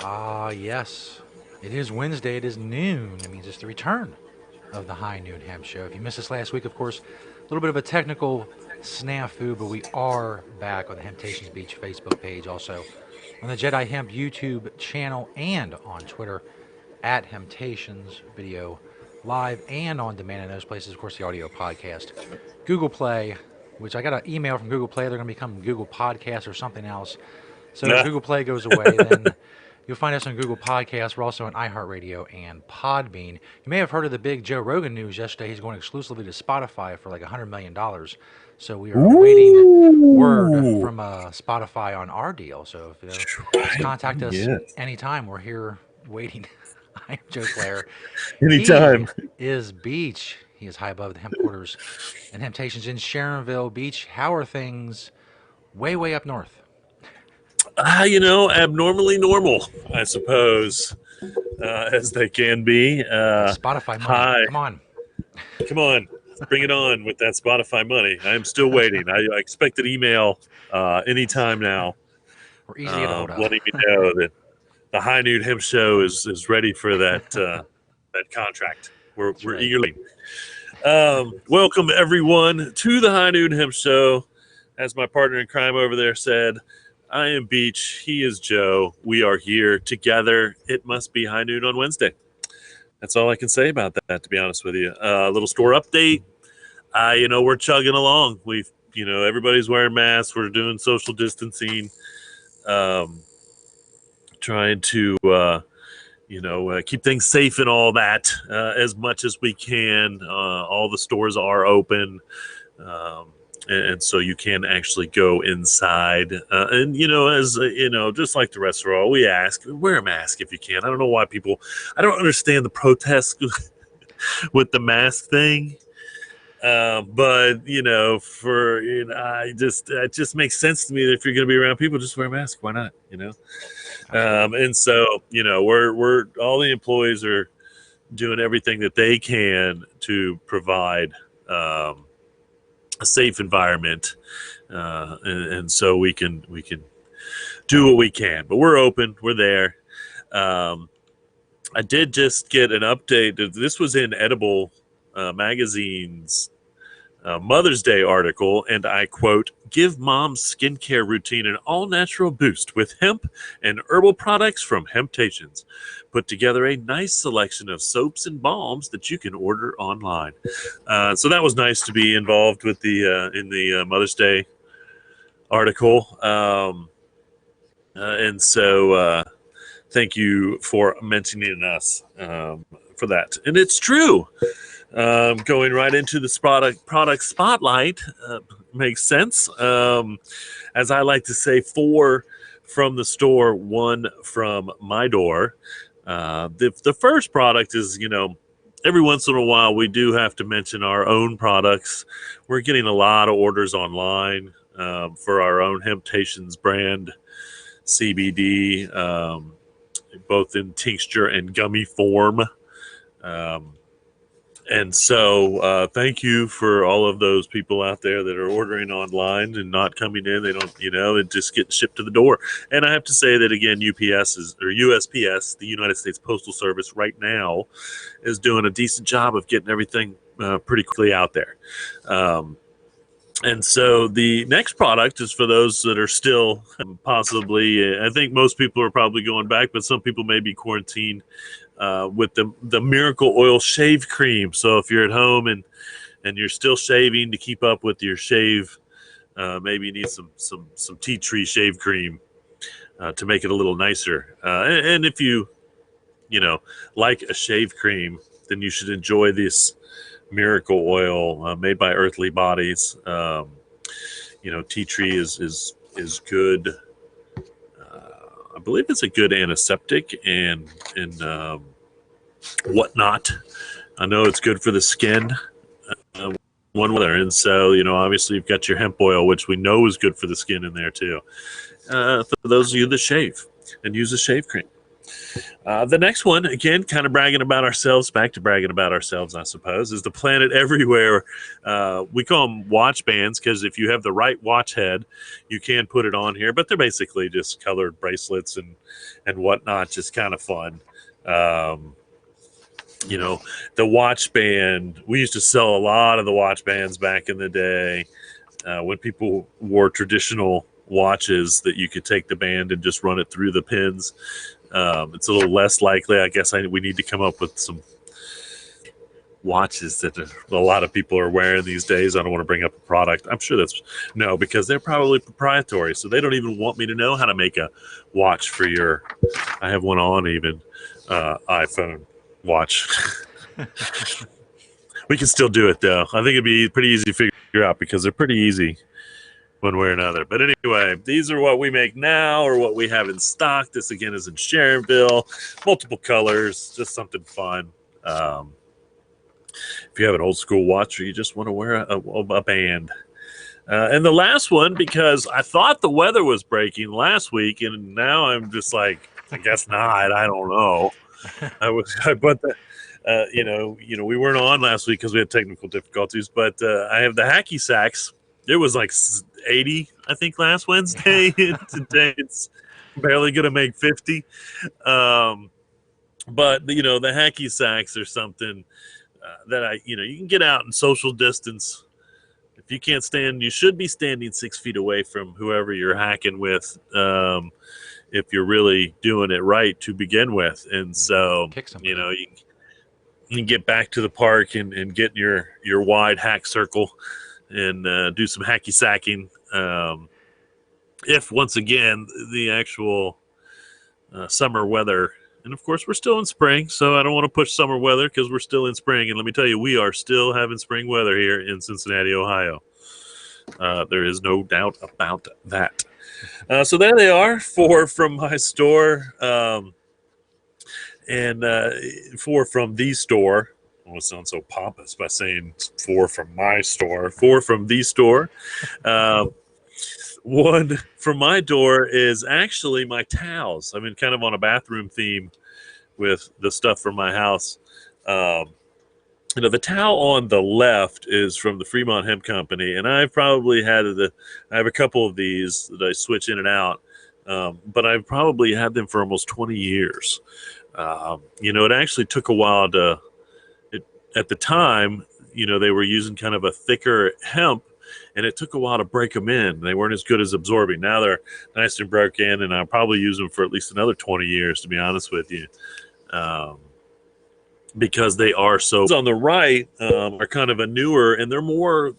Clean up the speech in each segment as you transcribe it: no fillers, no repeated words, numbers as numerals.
Yes. It is Wednesday. It is noon. It means it's the return of the High Noon Hemp Show. If you missed us last week, of course, a little bit of a technical snafu, but we are back on the Temptations Beach Facebook page, also on the Jedi Hemp YouTube channel, and on Twitter at Temptations Video Live, and on demand in those places. Of course, the audio podcast, Google Play, which I got an email from Google Play. They're going to become Google Podcasts or something else. So if Nah. Google Play goes away, then you'll find us on Google Podcasts. We're also on iHeartRadio and Podbean. You may have heard of the big Joe Rogan news yesterday. He's going exclusively to Spotify for like $100 million. So we are awaiting word Ooh. from Spotify on our deal. So if just Right. contact us Yes. anytime. We're here waiting. I'm Joe Claire. He Anytime. is Beach. He is high above the hemp quarters and Temptations in Sharonville Beach. How are things way, way up north? Abnormally normal, I suppose, as they can be. That Spotify money. Hi. Come on. Come on. Bring it on with that Spotify money. I'm still waiting. I expect an email anytime now, We're easy to get a hold of. letting me know that the High Noon Hemp Show is ready for that that contract. We're right. eagerly. Welcome, everyone, to the High Noon Hemp Show. As my partner in crime over there said, I am Beach. He is Joe. We are here together. It must be high noon on Wednesday. That's all I can say about that, to be honest with you. A little store update. We're chugging along. Everybody's wearing masks. We're doing social distancing. Trying to, keep things safe and all that as much as we can. All the stores are open. And so you can actually go inside. Just like the rest of all, we ask, wear a mask if you can. I don't know why I don't understand the protest with the mask thing. It just makes sense to me that if you're going to be around people, just wear a mask. Why not? And so, we're all the employees are doing everything that they can to provide, a safe environment, and so we can do what we can. But we're open. We're there. I did just get an update. This was in Edible Magazine's Mother's Day article, and I quote, "Give mom's skincare routine an all-natural boost with hemp and herbal products from Hemptations. Put together a nice selection of soaps and balms that you can order online." So that was nice to be involved with in the Mother's Day article. And so thank you for mentioning us for that. And it's true. Going right into this product spotlight makes sense. As I like to say, 4 from the store, 1 from my door. The first product is, every once in a while we do have to mention our own products. We're getting a lot of orders online for our own Hemptations brand CBD, both in tincture and gummy form. And so thank you for all of those people out there that are ordering online and not coming in. They don't, it just gets shipped to the door. And I have to say that, again, USPS, the United States Postal Service, right now is doing a decent job of getting everything pretty quickly out there. And so the next product is for those that are still possibly, I think most people are probably going back, but some people may be quarantined. With the Miracle Oil Shave Cream. So if you're at home and you're still shaving to keep up with your shave, maybe you need some tea tree shave cream to make it a little nicer. And if you like a shave cream, then you should enjoy this Miracle Oil made by Earthly Bodies. Tea tree is good. I believe it's a good antiseptic and whatnot. I know it's good for the skin, one other. And so, obviously you've got your hemp oil, which we know is good for the skin in there too. For those of you that shave and use a shave cream. The next one, again, kind of bragging about ourselves, back to bragging about ourselves, I suppose, is the Planet Everywhere. We call them watch bands because if you have the right watch head, you can put it on here, but they're basically just colored bracelets and whatnot, just kind of fun. You know, the watch band, we used to sell a lot of the watch bands back in the day when people wore traditional watches that you could take the band and just run it through the pins. It's a little less likely. I guess we need to come up with some watches that a lot of people are wearing these days. I don't want to bring up a product. I'm sure no, because they're probably proprietary. So they don't even want me to know how to make a watch for I have one on even, iPhone watch. We can still do it though. I think it'd be pretty easy to figure out because they're pretty easy one way or another. But anyway, these are what we make now or what we have in stock. This again is in Sharonville, multiple colors, just something fun. If you have an old school watch or you just want to wear a band. And the last one, because I thought the weather was breaking last week, and now I'm just like, I guess not. I don't know. We weren't on last week because we had technical difficulties. But I have the hacky sacks. It was like 80, I think, last Wednesday. Today it's barely going to make 50. But the hacky sacks are something that you can get out and social distance. If you can't stand, you should be standing 6 feet away from whoever you're hacking with. If you're really doing it right to begin with. And so, you can get back to the park and get in your wide hack circle and do some hacky sacking. If once again, the actual summer weather, and of course we're still in spring, so I don't want to push summer weather because we're still in spring. And let me tell you, we are still having spring weather here in Cincinnati, Ohio. There is no doubt about that. So there they are, 4 from my store, and 4 from the store. I don't want to sound so pompous by saying 4 from my store. 4 from the store. One from my door is actually my towels. I'm in kind of on a bathroom theme with the stuff from my house. The towel on the left is from the Fremont Hemp Company, and I've probably I have a couple of these that I switch in and out, but I've probably had them for almost 20 years. It actually took a while at the time, they were using kind of a thicker hemp, and it took a while to break them in. They weren't as good as absorbing. Now they're nice and broken, and I'll probably use them for at least another 20 years, to be honest with you. Because they are so on the right are kind of a newer, and they're more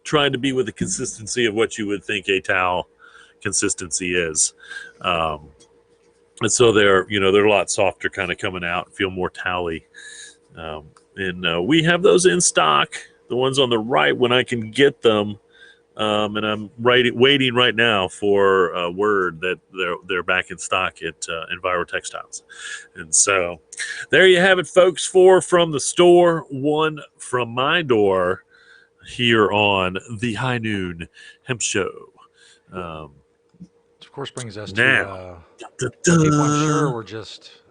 trying to be with the consistency of what you would think a towel consistency is. And so they're a lot softer, kind of coming out, feel more towely. And we have those in stock, the ones on the right when I can get them. And I'm waiting right now for word that they're back in stock at Enviro Textiles. And so there you have it, folks. 4 from the store, 1 from my door here on the High Noon Hemp Show. Which of course brings us to people I'm sure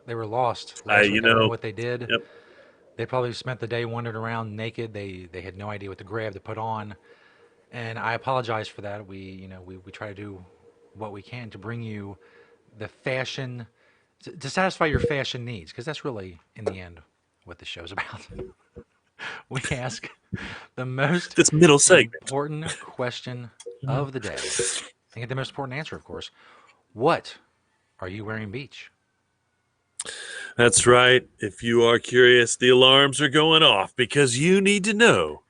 they were lost last week. I don't know what they did. Yep. They probably spent the day wandering around naked. They had no idea what to grab to put on. And I apologize for that. We try to do what we can to bring you the fashion, to satisfy your fashion needs, because that's really, in the end, what the show's about. We ask the most important question of the day, and get the most important answer, of course. What are you wearing, Beach? That's right. If you are curious, the alarms are going off because you need to know.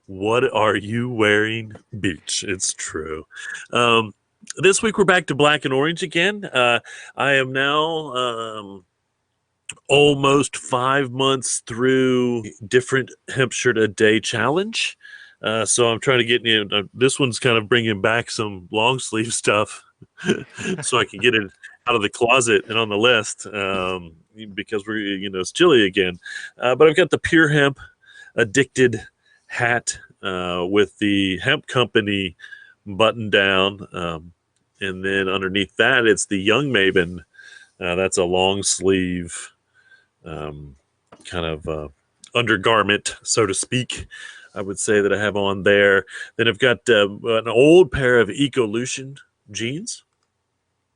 What are you wearing, Beach? It's true. This week we're back to black and orange again. I am now almost 5 months through different hemp shirt a day challenge. So I'm trying to get this one's kind of bringing back some long sleeve stuff so I can get it out of the closet and on the list because it's chilly again. But I've got the Pure Hemp Addicted hat with the Hemp Company button down, and then underneath that it's the Young Maven That's a long sleeve kind of undergarment, so to speak, I would say, that I have on there. Then I've got an old pair of Ecolution jeans.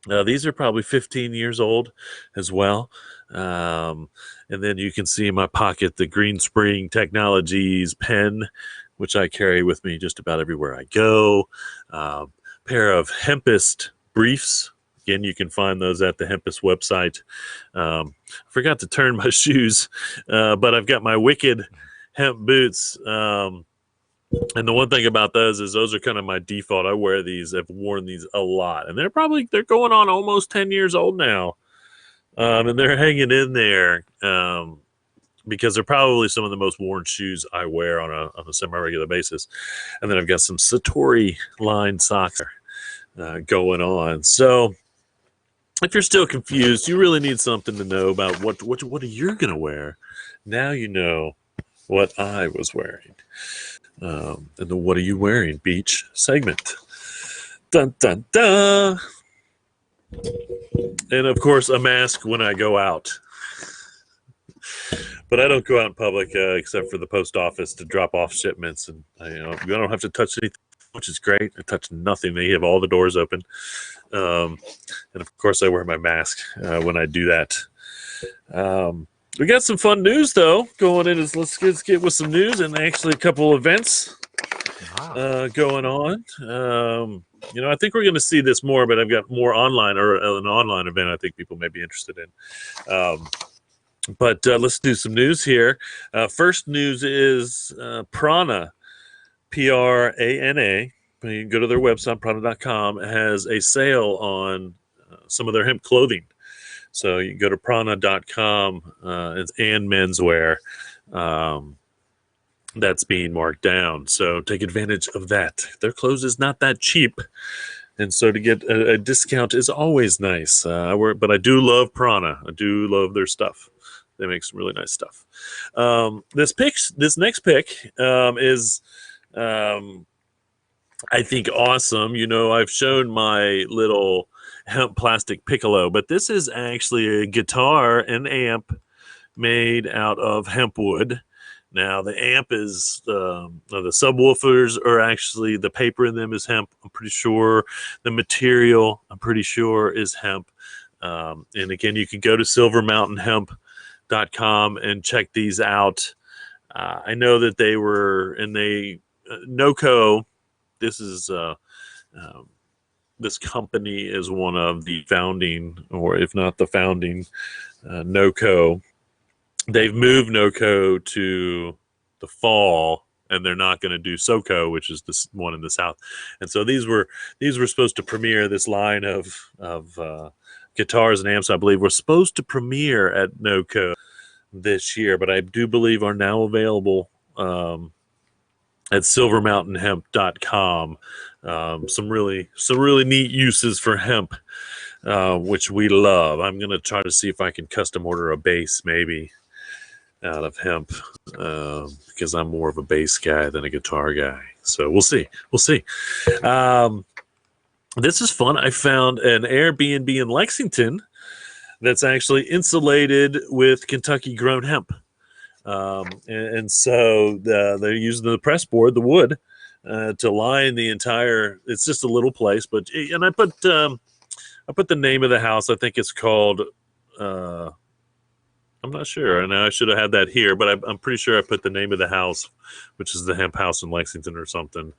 These are probably 15 years old as well. And then you can see in my pocket the Green Spring Technologies pen, which I carry with me just about everywhere I go. Pair of Hempest briefs. Again, you can find those at the Hempest website. I forgot to turn my shoes, but I've got my Wicked hemp boots. And the one thing about those are kind of my default. I wear these. I've worn these a lot, and they're going on almost 10 years old now, and they're hanging in there because they're probably some of the most worn shoes I wear on a semi regular basis. And then I've got some Satori line socks going on. So if you're still confused, you really need something to know about what are you gonna wear. Now you know what I was wearing. And the "What are you wearing" beach segment. Dun dun dun. And of course, a mask when I go out. But I don't go out in public except for the post office to drop off shipments, and I don't have to touch anything, which is great. I touch nothing. They have all the doors open, and of course, I wear my mask when I do that. We got some fun news though going in. Let's get with some news and actually a couple events going on. I think we're going to see this more, but I've got more online, or an online event I think people may be interested in. But let's do some news here. First news is Prana, Prana. You can go to their website, prana.com, has a sale on some of their hemp clothing. So you can go to prana.com and menswear. That's being marked down. So take advantage of that. Their clothes is not that cheap. And so to get a discount is always nice. But I do love Prana. I do love their stuff. They make some really nice stuff. This next pick is, I think, awesome. I've shown my little hemp plastic piccolo, but this is actually a guitar and amp made out of hemp wood. Now the amp is the subwoofers are actually, the paper in them is hemp. I'm pretty sure the material, I'm pretty sure, is hemp. And again, you can go to silvermountainhemp.com and check these out. I know that they were, and NOCO. This is this company is one of the founding, or if not the founding, NOCO. They've moved NOCO to the fall, and they're not going to do SOCO, which is this one in the south. And so these were supposed to premiere, this line of guitars and amps, I believe, were supposed to premiere at NOCO this year, but I do believe are now available at silvermountainhemp.com. Some really neat uses for hemp, which we love. I'm going to try to see if I can custom order a bass maybe out of hemp, because I'm more of a bass guy than a guitar guy. So we'll see. This is fun. I found an Airbnb in Lexington that's actually insulated with Kentucky grown hemp. And so they're using the press board, the wood, to line the entire. It's just a little place, and I put the name of the house. I think it's called. I'm not sure, and I should have had that here, but I'm pretty sure I put the name of the house, which is the Hemp House in Lexington or something,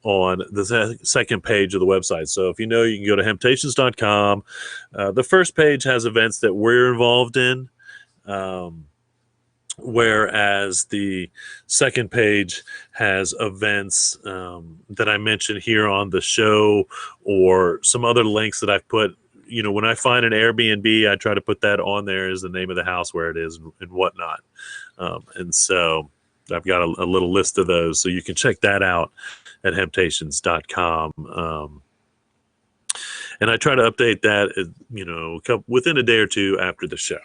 on the second page of the website. So if you can go to hemptations.com. The first page has events that we're involved in. Whereas the second page has events that I mentioned here on the show, or some other links that I've put. When I find an Airbnb, I try to put that on there as the name of the house, where it is, and whatnot. And so I've got a little list of those. So you can check that out at hemptations.com. And I try to update that, within a day or two after the show.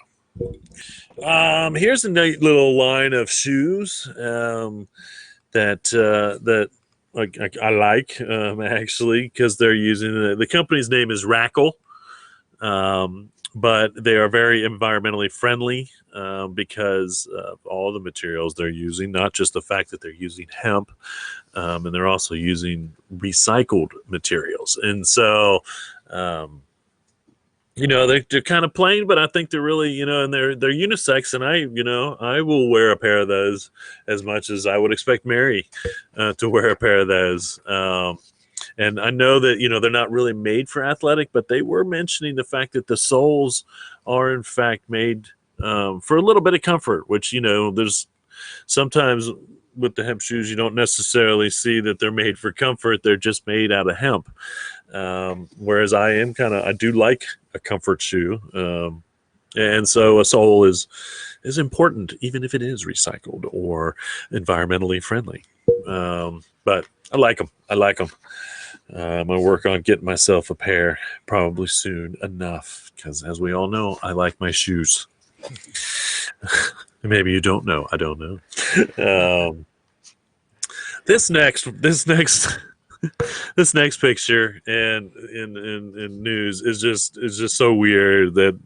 Here's a neat little line of shoes that I like, actually, because they're using the company's name is Rackle, but they are very environmentally friendly because of all the materials they're using, not just the fact that they're using hemp, and they're also using recycled materials. And so, they're kind of plain, but I think they're really, and they're unisex. And I will wear a pair of those as much as I would expect Mary to wear a pair of those. And I know that, they're not really made for athletic, but they were mentioning the fact that the soles are in fact made for a little bit of comfort, which, there's sometimes with the hemp shoes, you don't necessarily see that they're made for comfort. They're just made out of hemp. Whereas I do like a comfort shoe. And so a sole is important, even if it is recycled or environmentally friendly. But I like them. I'm going to work on getting myself a pair probably soon enough, because as we all know, I like my shoes. Maybe you don't know. I don't know. This next this next picture and in news is just so weird that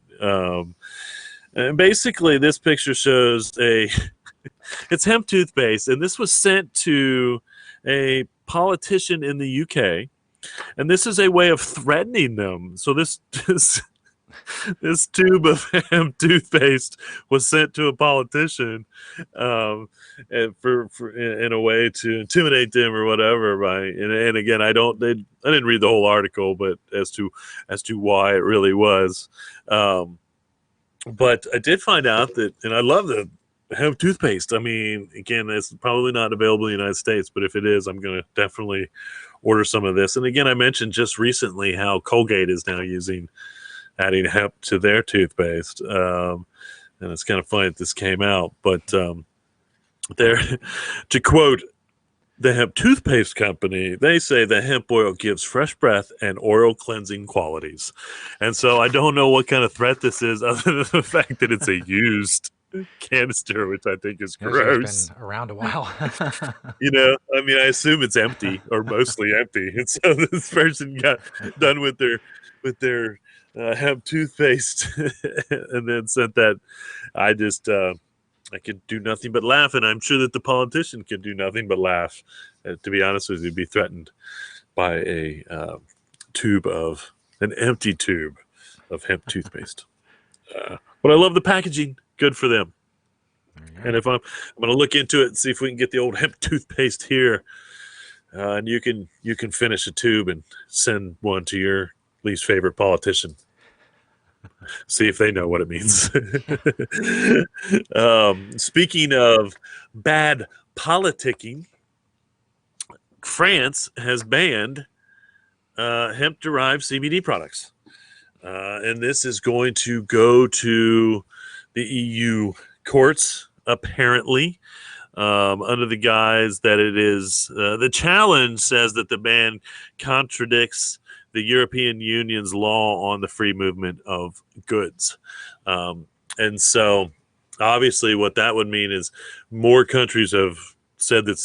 and basically this picture shows it's hemp toothpaste, and this was sent to a politician in the UK, and this is a way of threatening them. So this tube of hemp toothpaste was sent to a politician, and in a way to intimidate them or whatever. And again, I didn't read the whole article, but as to why it really was. But I did find out that, and I love the hemp toothpaste. I mean, again, it's probably not available in the United States, but if it is, I'm going to definitely order some of this. And again, I mentioned just recently how Colgate is now adding hemp to their toothpaste. And it's kind of funny that this came out, but to quote the hemp toothpaste company, they say the hemp oil gives fresh breath and oral cleansing qualities. And so I don't know what kind of threat this is, other than the fact that it's a used canister, which I think is gross. It's been around a while. I mean, I assume it's empty or mostly empty. And so this person got done with their hemp toothpaste and then sent that. I could do nothing but laugh, and I'm sure that the politician could do nothing but laugh. To be honest with you, be threatened by an empty tube of hemp toothpaste. But I love the packaging. Good for them. And if I'm going to look into it and see if we can get the old hemp toothpaste here, and you can finish a tube and send one to your least favorite politician. See if they know what it means. Speaking of bad politicking, France has banned hemp-derived CBD products. And this is going to go to the EU courts, apparently, under the guise that it is the challenge says that the ban contradicts the European Union's law on the free movement of goods. And so obviously what that would mean is more countries have said that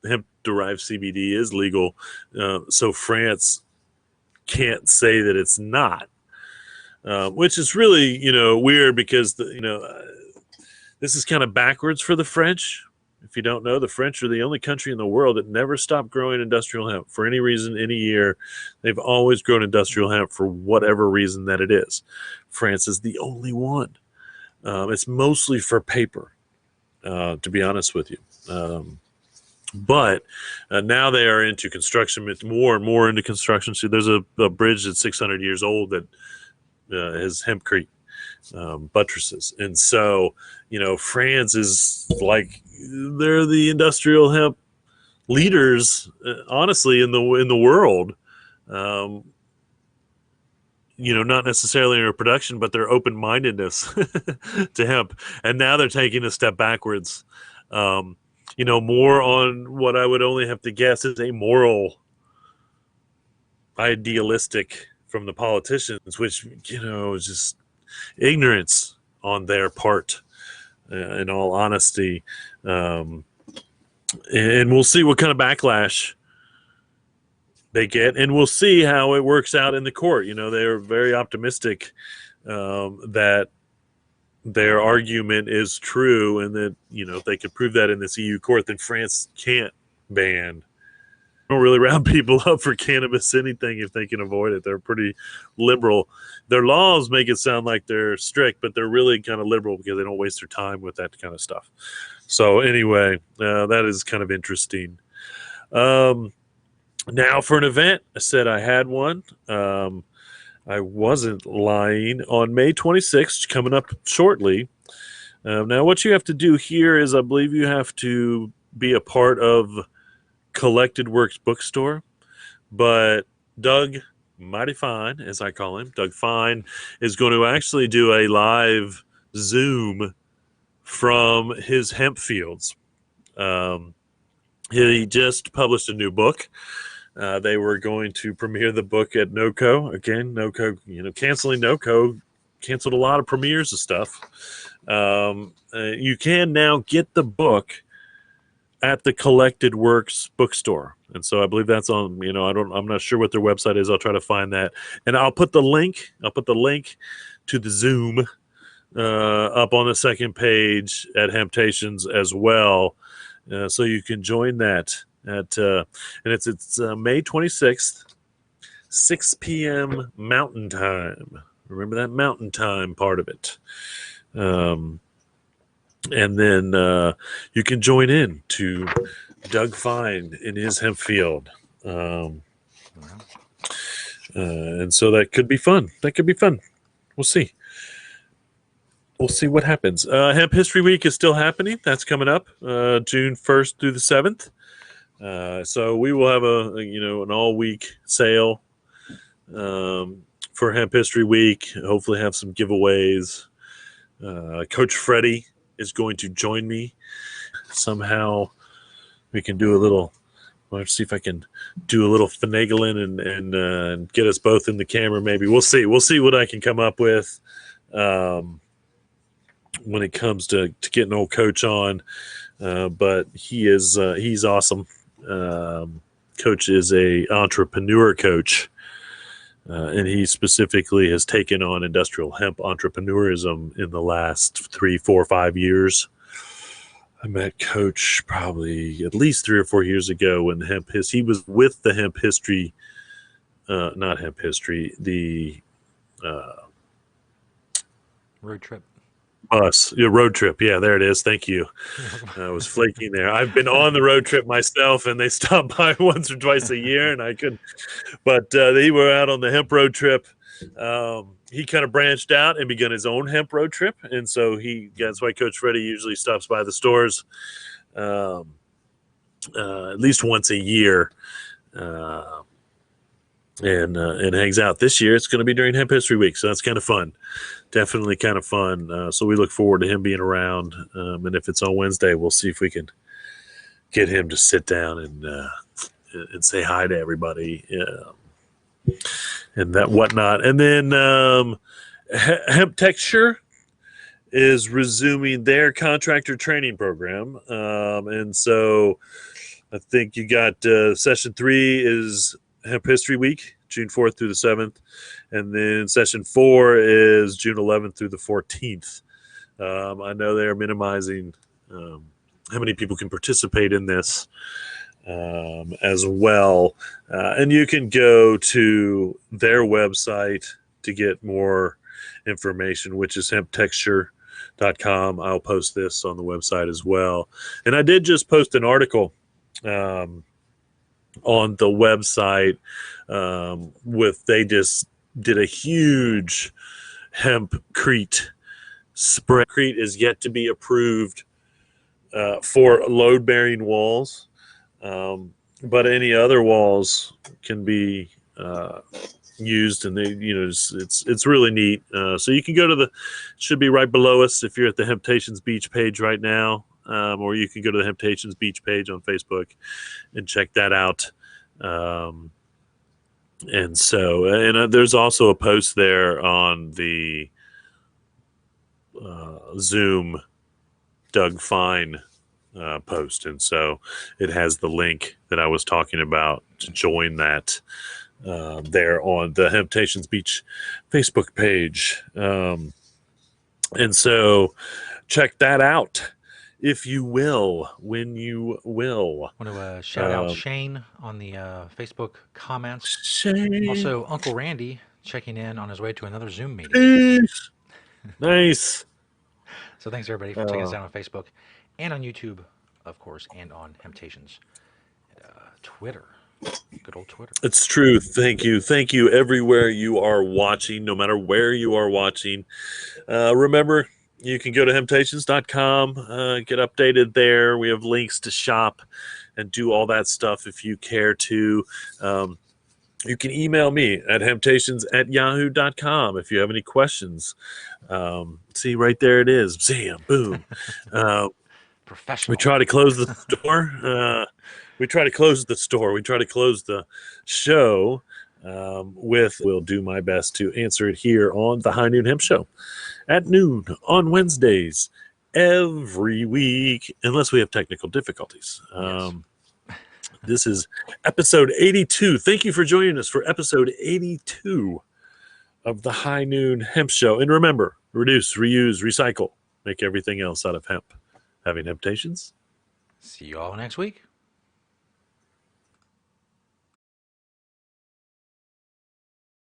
hemp-derived CBD is legal. So France can't say that it's not, which is really, weird, because this is kind of backwards for the French. If you don't know, the French are the only country in the world that never stopped growing industrial hemp for any reason, any year. They've always grown industrial hemp for whatever reason that it is. France is the only one. It's mostly for paper, to be honest with you. But now they are into construction. It's more and more into construction. So there's a bridge that's 600 years old that has hempcrete buttresses. And so, France is like, they're the industrial hemp leaders, honestly, in the world. Not necessarily in their production, but their open-mindedness to hemp. And now they're taking a step backwards. More on what I would only have to guess is a moral, idealistic from the politicians, which, is just ignorance on their part, in all honesty. And we'll see what kind of backlash they get, and we'll see how it works out in the court. They're very optimistic that their argument is true, and that if they could prove that in this EU court, then France can't ban. Don't really round people up for cannabis anything if they can avoid it. They're pretty liberal. Their laws make it sound like they're strict, but they're really kind of liberal because they don't waste their time with that kind of stuff. So anyway, that is kind of interesting. Now for an event, I said I had one. I wasn't lying. On May 26th, coming up shortly. Now, what you have to do here is I believe you have to be a part of Collected Works Bookstore. But Doug Mighty Fine, as I call him, Doug Fine, is going to actually do a live Zoom from his hemp fields. He just published a new book. They were going to premiere the book at NOCO. Again, NOCO, canceling NOCO, canceled a lot of premieres of stuff. You can now get the book at the Collected Works bookstore. And so I believe that's on, I'm not sure what their website is. I'll try to find that. And I'll put the link to the Zoom up on the second page at Hemptations as well. So you can join that at and it's May 26th, 6 p.m. Mountain Time. Remember that Mountain Time part of it. And then you can join in to Doug Fine in his hemp field. And so that could be fun. We'll see. We'll see what happens. Hemp History Week is still happening. That's coming up June 1st through the 7th. So we will have an all-week sale for Hemp History Week. Hopefully have some giveaways. Coach Freddie is going to join me. Somehow we can do a little, let's see if I can do a little finagling and get us both in the camera maybe. We'll see what I can come up with when it comes to getting old Coach on. But he's awesome. Coach is a entrepreneur coach. And he specifically has taken on industrial hemp entrepreneurism in the last 3, 4, 5 years. I met Coach probably at least 3 or 4 years ago when he was with the Hemp History, not Hemp History, the road trip. Road trip. Yeah, there it is. Thank you. I was flaking there. I've been on the road trip myself, and they stop by once or twice a year, and I couldn't. But they were out on the hemp road trip. He kind of branched out and began his own hemp road trip, and so that's why Coach Freddie usually stops by the stores at least once a year. And hangs out. This year it's going to be during Hemp History Week, so that's kind of fun. Definitely kind of fun. So we look forward to him being around. And if it's on Wednesday, we'll see if we can get him to sit down and say hi to everybody and that whatnot. And then Hemp Texture is resuming their contractor training program. And so I think you got session 3 is Hemp History Week, June 4th through the 7th. And then session 4 is June 11th through the 14th. I know they're minimizing how many people can participate in this as well. And you can go to their website to get more information, which is hemptexture.com. I'll post this on the website as well. And I did just post an article on the website they just did a huge hempcrete spray. Crete is yet to be approved for load-bearing walls, but any other walls can be used, and it's really neat. So you can go to should be right below us if you're at the Hemptations Beach page right now. Or you can go to the Hemptations Beach page on Facebook and check that out. And there's also a post there on the Zoom Doug Fine post. And so it has the link that I was talking about to join that. there on the Temptations Beach Facebook page. And so check that out, if you will, when you will. Want to shout out Shane on the Facebook comments. Shane. Also, Uncle Randy checking in on his way to another Zoom meeting. Peace. Nice. So thanks everybody for checking us out on Facebook and on YouTube, of course, and on Temptations and Twitter. Good old Twitter. It's true. Thank you. Thank you everywhere you are watching, no matter where you are watching. Remember, you can go to hemptations.com, get updated there. We have links to shop and do all that stuff if you care to. You can email me at hemptations@yahoo.com if you have any questions. See, right there it is. Zam, boom. Professional. We try to close the store. We try to close the store. We try to close the show we'll do my best to answer it here on the High Noon Hemp Show at noon on Wednesdays every week, unless we have technical difficulties. Yes. This is episode 82. Thank you for joining us for episode 82 of the High Noon Hemp Show. And remember, reduce, reuse, recycle, make everything else out of hemp. Having Temptations. See you all next week.